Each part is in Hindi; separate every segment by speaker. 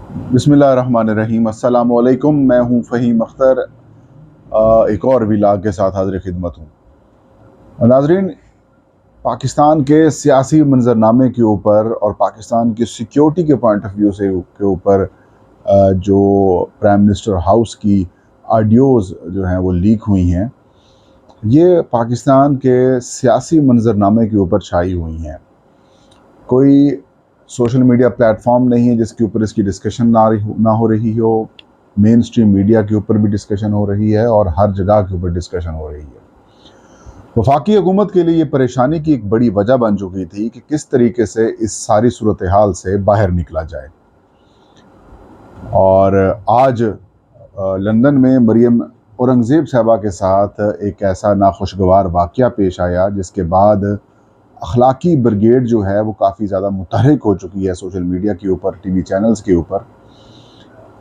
Speaker 1: बिस्मिल्लाहिर्रहमानिर्रहीम। अस्सलाम वालेकुम। मैं हूँ फ़हीम अख्तर, एक और व्लॉग के साथ हाज़िर खिदमत हूँ। नाज़रीन, पाकिस्तान के सियासी मंजरनामे के ऊपर और पाकिस्तान की सिक्योरिटी के पॉइंट ऑफ व्यू से के ऊपर जो प्राइम मिनिस्टर हाउस की ऑडियोज़ जो हैं वो लीक हुई हैं, ये पाकिस्तान के सियासी मंजरनामे के ऊपर छाई हुई हैं। कोई सोशल मीडिया प्लेटफॉर्म नहीं है जिसके ऊपर इसकी डिस्कशन ना हो रही हो। मेन स्ट्रीम मीडिया के ऊपर भी डिस्कशन हो रही है और हर जगह के ऊपर डिस्कशन हो रही है। वफाकी हुकूमत के लिए ये परेशानी की एक बड़ी वजह बन चुकी थी कि किस तरीके से इस सारी सूरत हाल से बाहर निकला जाए। और आज लंदन में मरियम औरंगज़ेब साहबा के साथ एक ऐसा नाखुशगवार वाक़या पेश आया जिसके बाद अखलाकी ब्रिगेड जो है वो काफ़ी ज़्यादा मुतहरिक हो चुकी है सोशल मीडिया के ऊपर, टीवी चैनल्स के ऊपर।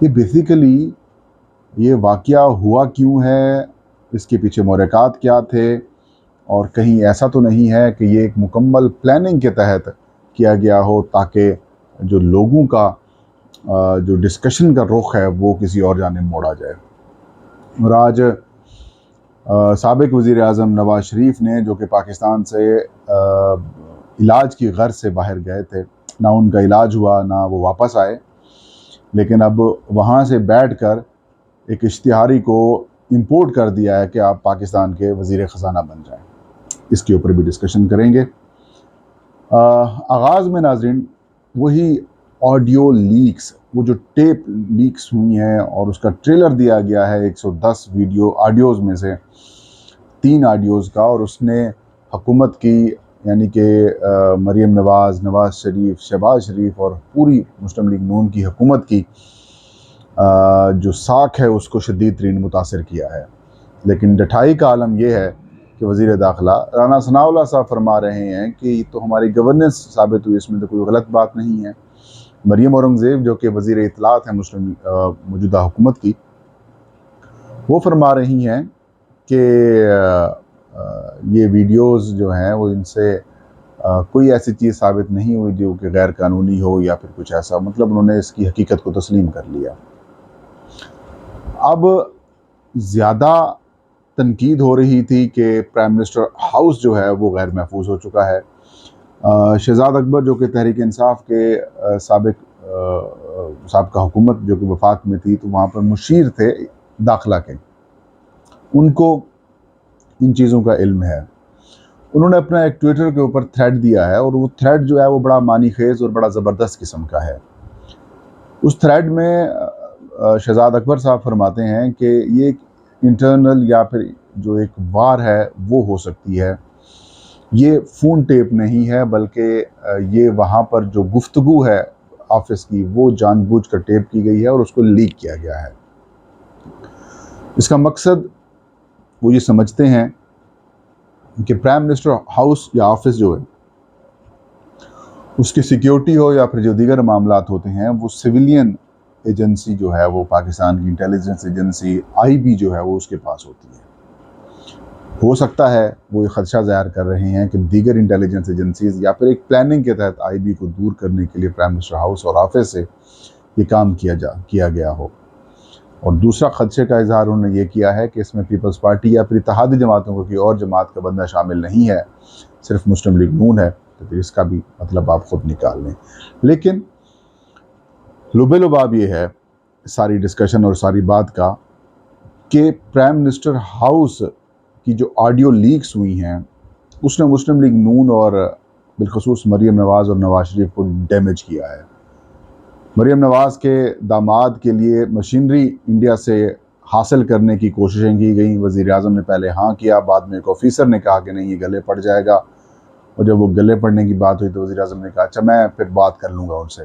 Speaker 1: ये बेसिकली ये वाक़या हुआ क्यों है, इसके पीछे महरक़ात क्या थे, और कहीं ऐसा तो नहीं है कि ये एक मुकम्मल प्लानिंग के तहत किया गया हो ताकि जो लोगों का जो डिस्कशन का रुख है वो किसी और जानिब मोड़ा जाए। और आज साबिक़ वज़ीर आज़म नवाज़ शरीफ ने, जो कि पाकिस्तान से इलाज की गर्ज से बाहर गए थे, ना उनका इलाज हुआ ना वो वापस आए, लेकिन अब वहाँ से बैठकर एक इश्तिहारी को इंपोर्ट कर दिया है कि आप पाकिस्तान के वज़ीर ख़ज़ाना बन जाएं। इसके ऊपर भी डिस्कशन करेंगे। आगाज़ में नाज़रीन, वही ऑडियो लीक्स, वो जो टेप लीक्स हुई हैं और उसका ट्रेलर दिया गया है 110 वीडियो ऑडियोज़ में से 3 ऑडियोज़ का, और उसने हुकूमत की यानी कि मरीम नवाज़, नवाज़ शरीफ, शहबाज शरीफ और पूरी मुस्लिम लीग नून की हुकूमत की जो साख है उसको शदीद तरीन मुतासर किया है। लेकिन डठाई का आलम यह है कि वज़ीर दाखिला राना सनाउल्लाह साहब फरमा रहे हैं कि तो हमारी गवर्नेंस साबित हुई, इसमें तो कोई गलत बात नहीं है। मरीम औरंगज़ेब जो कि वज़ीर इत्तलात हैं मुस्लिम मौजूदा हुकूमत की, वो फरमा रही हैं कि ये वीडियोज़ जो हैं वो इनसे कोई ऐसी चीज़ साबित नहीं हुई जो कि गैर कानूनी हो या फिर कुछ ऐसा, मतलब उन्होंने इसकी हकीकत को तस्लीम कर लिया। अब ज़्यादा तनकीद हो रही थी कि प्राइम मिनिस्टर हाउस जो है वो गैर महफूज हो चुका है। शहजाद अकबर जो कि तहरीक इंसाफ के साबिक़ा हुकूमत जो कि वफाक में थी, तो वहाँ पर मुशीर थे दाखिला के, उनको इन चीज़ों का इल्म है। उन्होंने अपना एक ट्विटर के ऊपर थ्रेड दिया है और वो थ्रेड जो है वो बड़ा मानी खेज़ और बड़ा ज़बरदस्त किस्म का है। उस थ्रेड में शहजाद अकबर साहब फरमाते हैं कि ये इंटरनल या फिर जो एक वार है वो हो सकती है। ये फ़ोन टेप नहीं है, बल्कि ये वहाँ पर जो गुफ्तगू है ऑफिस की वो जानबूझकर टेप की गई है और उसको लीक किया गया है। इसका मकसद वो ये समझते हैं कि प्राइम मिनिस्टर हाउस या ऑफिस जो है उसकी सिक्योरिटी हो या फिर जो दीगर मामलात होते हैं वो सिविलियन एजेंसी जो है वो पाकिस्तान की इंटेलिजेंस एजेंसी आईबी जो है वो उसके पास होती है। हो सकता है वो ये ख़दशा ज़ाहिर कर रहे हैं कि दीगर इंटेलिजेंस एजेंसीज़ या फिर एक प्लानिंग के तहत आईबी को दूर करने के लिए प्राइम मिनिस्टर हाउस और ऑफिस से ये काम किया गया हो। और दूसरा ख़दशे का इजहार उन्होंने ये किया है कि इसमें पीपल्स पार्टी या फिर इत्तेहादी जमातों को कोई और जमात का बंदा शामिल नहीं है, सिर्फ मुस्लिम लीग नून है, तो फिर इसका भी मतलब आप ख़ुद निकाल लें। लेकिन लुबे-लुबाब ये है सारी डिस्कशन और सारी बात का कि प्राइम मिनिस्टर हाउस की जो ऑडियो लीक्स हुई हैं उसने मुस्लिम लीग नून और बिलखसूस मरीम नवाज़ और नवाज शरीफ को डैमेज किया है। मरीम नवाज़ के दामाद के लिए मशीनरी इंडिया से हासिल करने की कोशिशें की गई। वज़ीर आज़म ने पहले हाँ किया, बाद में एक ऑफिसर ने कहा कि नहीं ये गले पड़ जाएगा, और जब वो गले पड़ने की बात हुई तो वज़ीर आज़म ने कहा अच्छा मैं फिर बात कर लूँगा उनसे।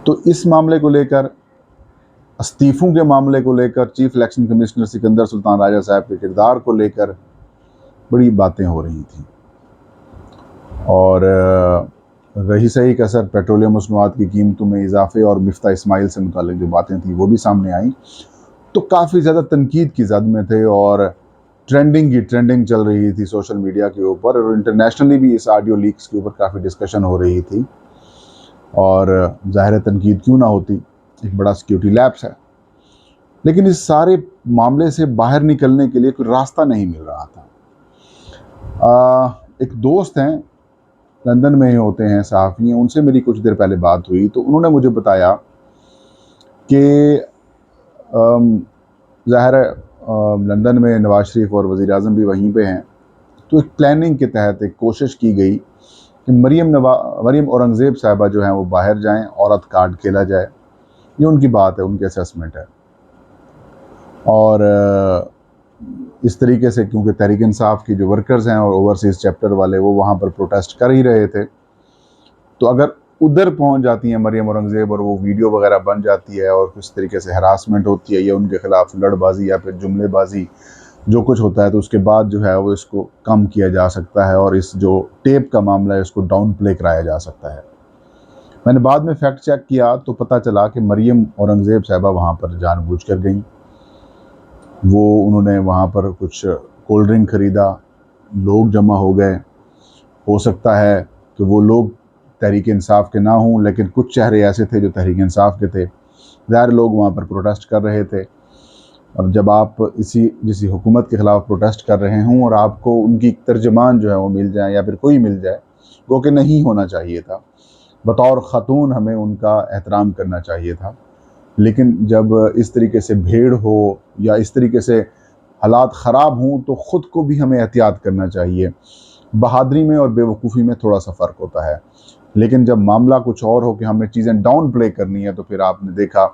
Speaker 1: तो इस मामले को लेकर, इस्तीफ़ों के मामले को लेकर, chief election commissioner Sikandar Sultan Raja साहब के किरदार को लेकर बड़ी बातें हो रही थी। और रही सही कसर पेट्रोलियम मसनूआत की कीमतों में इजाफे और मिफ्ता इस्माइल से मुतालिक जो बातें थी वो भी सामने आई, तो काफ़ी ज़्यादा तनकीद की जद में थे और ट्रेंडिंग चल रही थी सोशल मीडिया के ऊपर, और इंटरनेशनली भी इस ऑडियो लीक्स के ऊपर काफ़ी डिस्कशन हो रही थी। और ज़ाहिर तनकीद क्यों ना होती, एक बड़ा सिक्योरिटी लैप्स है। लेकिन इस सारे मामले से बाहर निकलने के लिए कोई रास्ता नहीं मिल रहा था। एक दोस्त हैं, लंदन में ही होते हैं, सहाफ़ी हैं, उनसे मेरी कुछ देर पहले बात हुई तो उन्होंने मुझे बताया कि ज़ाहिर है लंदन में नवाज़ शरीफ और वज़ीर आज़म भी वहीं पे हैं, तो एक प्लानिंग के तहत एक कोशिश की गई कि मरीम औरंगज़ेब साहिबा जो हैं वो बाहर जाएं, औरत कार्ड खेला जाए। ये उनकी बात है, उनकी असेसमेंट है। और इस तरीके से क्योंकि तहरीक इंसाफ की जो वर्कर्स हैं और ओवरसीज़ चैप्टर वाले वो वहाँ पर प्रोटेस्ट कर ही रहे थे, तो अगर उधर पहुँच जाती हैं मरीम औरंगज़ेब और वो वीडियो वगैरह बन जाती है और किस तरीके से हरासमेंट होती है या उनके ख़िलाफ़ लड़बाजी या फिर जुमलेबाजी जो कुछ होता है, तो उसके बाद जो है वो इसको कम किया जा सकता है और इस जो टेप का मामला है इसको डाउन प्ले कराया जा सकता है। मैंने बाद में फैक्ट चेक किया तो पता चला कि मरीम औरंगज़ेब साहिबा वहाँ पर जानबूझकर गई। वो उन्होंने वहाँ पर कुछ कोल्ड ड्रिंक ख़रीदा, लोग जमा हो गए। हो सकता है कि वो लोग तहरीक इंसाफ के ना हों, लेकिन कुछ चेहरे ऐसे थे जो तहरीक इंसाफ के थे। ज़ाहिर लोग वहाँ पर प्रोटेस्ट कर रहे थे और जब आप किसी हुकूमत के ख़िलाफ़ प्रोटेस्ट कर रहे हों और आपको उनकी तर्जमान जो है वो मिल जाए या फिर कोई मिल जाए, वो कि नहीं होना चाहिए था। बतौर ख़ातून हमें उनका एहतराम करना चाहिए था। लेकिन जब इस तरीके से भीड़ हो या इस तरीके से हालात ख़राब हों तो ख़ुद को भी हमें एहतियात करना चाहिए। बहादुरी में और बेवकूफ़ी में थोड़ा सा फ़र्क होता है। लेकिन जब मामला कुछ और हो कि हमने चीज़ें डाउन प्ले करनी है, तो फिर आपने देखा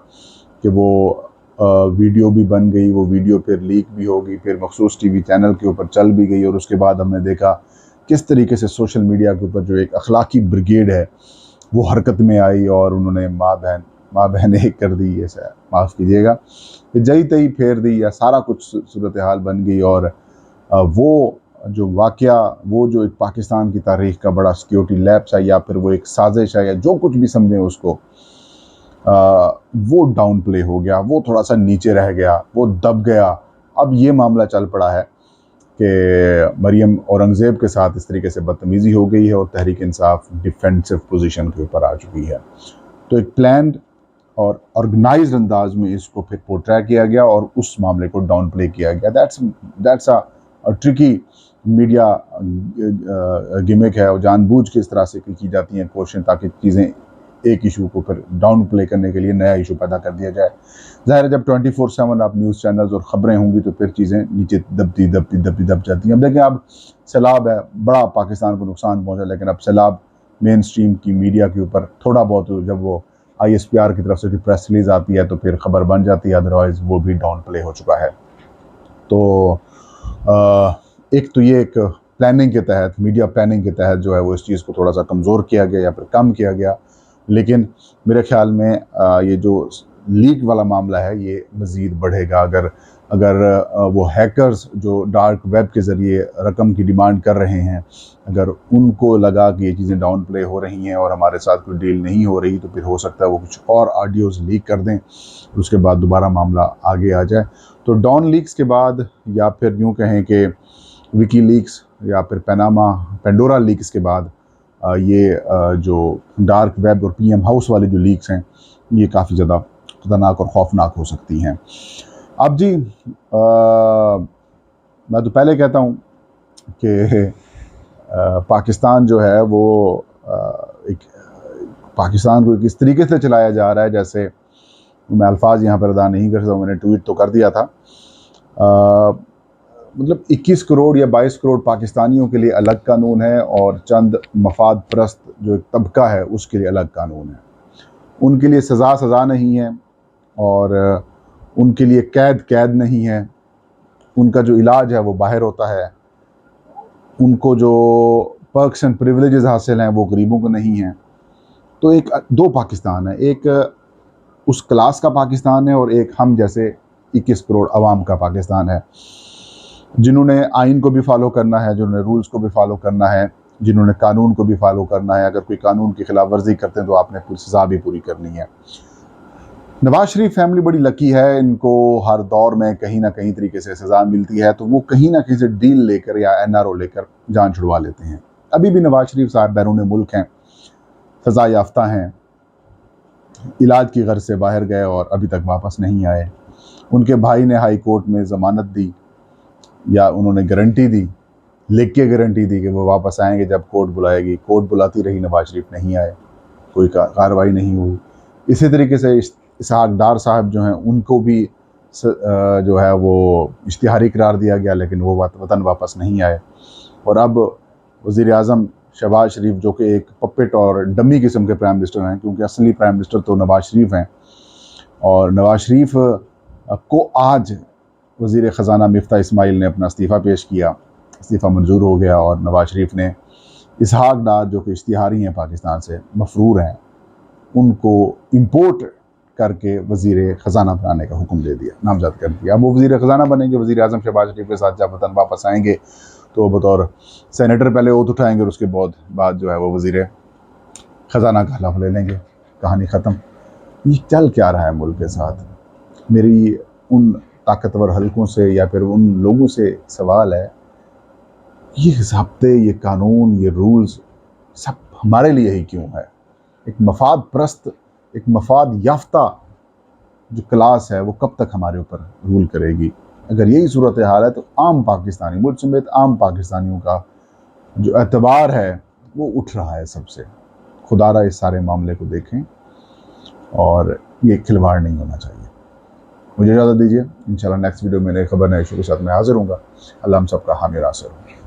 Speaker 1: कि वो वीडियो भी बन गई, वो वीडियो फिर लीक भी हो गई, फिर मखसूस टीवी चैनल के ऊपर चल भी गई और उसके बाद हमने देखा किस तरीके से सोशल मीडिया के ऊपर जो एक अखलाकी ब्रिगेड है वो हरकत में आई और उन्होंने माँ बहन एक कर दी, ऐसा माफ़ कीजिएगा, कि जई तई फेर दी या सारा कुछ सूरत हाल बन गई। और वो जो वाक़या, वो जो एक पाकिस्तान की तारीख़ का बड़ा सिक्योरिटी लैप्स है या फिर वो एक साजिश है या जो कुछ भी समझें उसको, वो डाउन प्ले हो गया, वो थोड़ा सा नीचे रह गया, वो दब गया। अब ये मामला चल पड़ा है कि मरीम औरंगज़ेब के साथ इस तरीके से बदतमीज़ी हो गई है और तहरीक इंसाफ डिफेंसिव पोजीशन के ऊपर आ चुकी है। तो एक प्लान्ड और ऑर्गेनाइज्ड अंदाज में इसको फिर पोर्ट्रे किया गया और उस मामले को डाउन प्ले किया गया। That's a tricky media gimmick है और जानबूझ के इस तरह से की जाती हैं कोशिशें ताकि चीज़ें एक इशू को फिर डाउन प्ले करने के लिए नया इशू पैदा कर दिया जाए। ज़ाहिर है जब 24/7 आप न्यूज़ चैनल्स और ख़बरें होंगी तो फिर चीज़ें नीचे दब जाती हैं। अब देखें, अब सैलाब है, बड़ा पाकिस्तान को नुकसान पहुँचा, लेकिन अब सैलाब मेन स्ट्रीम की मीडिया के ऊपर थोड़ा बहुत, जब वो ISPR की तरफ से भी प्रेस रिलीज़ आती है तो फिर ख़बर बन जाती है, अदरवाइज़ वो भी डाउन प्ले हो चुका है। तो एक तो ये एक प्लानिंग के तहत, मीडिया प्लानिंग के तहत जो है वो इस चीज़ को थोड़ा सा कमज़ोर किया गया या फिर कम किया गया। लेकिन मेरे ख़्याल में ये जो लीक वाला मामला है ये मज़ीद बढ़ेगा अगर अगर वो हैकर्स जो डार्क वेब के ज़रिए रकम की डिमांड कर रहे हैं, अगर उनको लगा कि ये चीज़ें डाउन प्ले हो रही हैं और हमारे साथ कोई डील नहीं हो रही, तो फिर हो सकता है वो कुछ और ऑडियोज़ लीक कर दें, उसके बाद दोबारा मामला आगे आ जाए। तो डॉन लीक्स के बाद या फिर यूँ कहें कि विकी लीक्स या फिर पेंडोरा लीक्स के बाद ये जो डार्क वेब और PM हाउस वाले जो लीक्स हैं ये काफ़ी ज़्यादा ख़तरनाक और ख़ौफनाक हो सकती हैं। अब जी, मैं तो पहले कहता हूँ कि पाकिस्तान जो है वो एक पाकिस्तान को किस तरीके से चलाया जा रहा है, जैसे मैं अल्फाज यहाँ पर अदा नहीं कर सकता, मैंने ट्वीट तो कर दिया था। मतलब 21 करोड़ या 22 करोड़ पाकिस्तानियों के लिए अलग कानून है और चंद मफाद परस्त जो एक तबका है उसके लिए अलग कानून है। उनके लिए सज़ा नहीं है और उनके लिए कैद नहीं है। उनका जो इलाज है वो बाहर होता है। उनको जो पर्क्स एंड प्रिविलेजेस हासिल हैं वो गरीबों को नहीं हैं। तो एक दो पाकिस्तान है, एक उस क्लास का पाकिस्तान है और एक हम जैसे 21 करोड़ अवाम का पाकिस्तान है, जिन्होंने आइन को भी फॉलो करना है, जिन्होंने रूल्स को भी फॉलो करना है, जिन्होंने कानून को भी फॉलो करना है। अगर कोई कानून की खिलाफ वर्जी करते हैं तो आपने पूरी सज़ा भी पूरी करनी है। नवाज शरीफ फैमिली बड़ी लकी है, इनको हर दौर में कहीं ना कहीं तरीके से सज़ा मिलती है, तो वो कहीं ना कहीं से डील लेकर या NRO लेकर जान छुड़वा लेते हैं। अभी भी नवाज शरीफ साहब बैरून मुल्क हैं, सज़ा याफ्ता हैं इलाज की गर्ज से बाहर गए और अभी तक वापस नहीं आए। उनके भाई ने हाई कोर्ट में ज़मानत दी, या उन्होंने गारंटी दी, लिख के गारंटी दी कि वो वापस आएंगे जब कोर्ट बुलाएगी। कोर्ट बुलाती रही, नवाज शरीफ नहीं आए, कोई कार्रवाई नहीं हुई। इसी तरीके से इसहाक डार साहब जो हैं, उनको भी जो है वो इश्तिहारी करार दिया गया, लेकिन वो वतन वापस नहीं आए। और अब वज़ीर आज़म शहबाज शरीफ, जो कि एक पपेट और डमी किस्म के प्राइम मिनिस्टर हैं, क्योंकि असली प्राइम मिनिस्टर तो नवाज शरीफ हैं, और नवाज शरीफ को आज वज़ीर ख़जाना मिफ्ता इस्माइल ने अपना इस्तीफ़ा पेश किया, इस्तीफ़ा मंजूर हो गया, और नवाज शरीफ ने इसहाक डार, जो कि इश्तिहारी हैं, पाकिस्तान से मफरूर हैं, उनको इम्पोर्ट करके वज़ीर ख़जाना बनाने का हुक्म दे दिया, नामज़द कर दिया। अब वो वज़ीर ख़जाना बनेंगे। वज़ीर आज़म शहबाज शरीफ के साथ जब वतन वापस आएंगे तो बतौर सेनेटर पहले ओथ उठाएंगे, और उसके बाद जो है वो वज़ीर ख़जाना का हलफ ले लेंगे। कहानी ख़त्म। ये चल क्या रहा है मुल्क के साथ? मेरी उन ताकतवर हलकों से या फिर उन लोगों से सवाल है, ये ज़ाब्ते, ये कानून, ये रूल्स सब हमारे लिए ही क्यों है? एक मफाद परस्त, एक मफाद याफ्ता जो क्लास है, वो कब तक हमारे ऊपर रूल करेगी? अगर यही सूरत हाल है तो आम पाकिस्तानी, मुझ समेत आम पाकिस्तानियों का जो एतबार है वो उठ रहा है सबसे। खुदारा इस सारे मामले को देखें, और ये खिलवाड़ नहीं होना चाहिए। मुझे इजाज़त दीजिए। इंशाल्लाह नेक्स्ट वीडियो में नई खबर, नए इशू के साथ मैं हाजिर हूँगा। अल्लाह हम सबका हामी नासिर हो।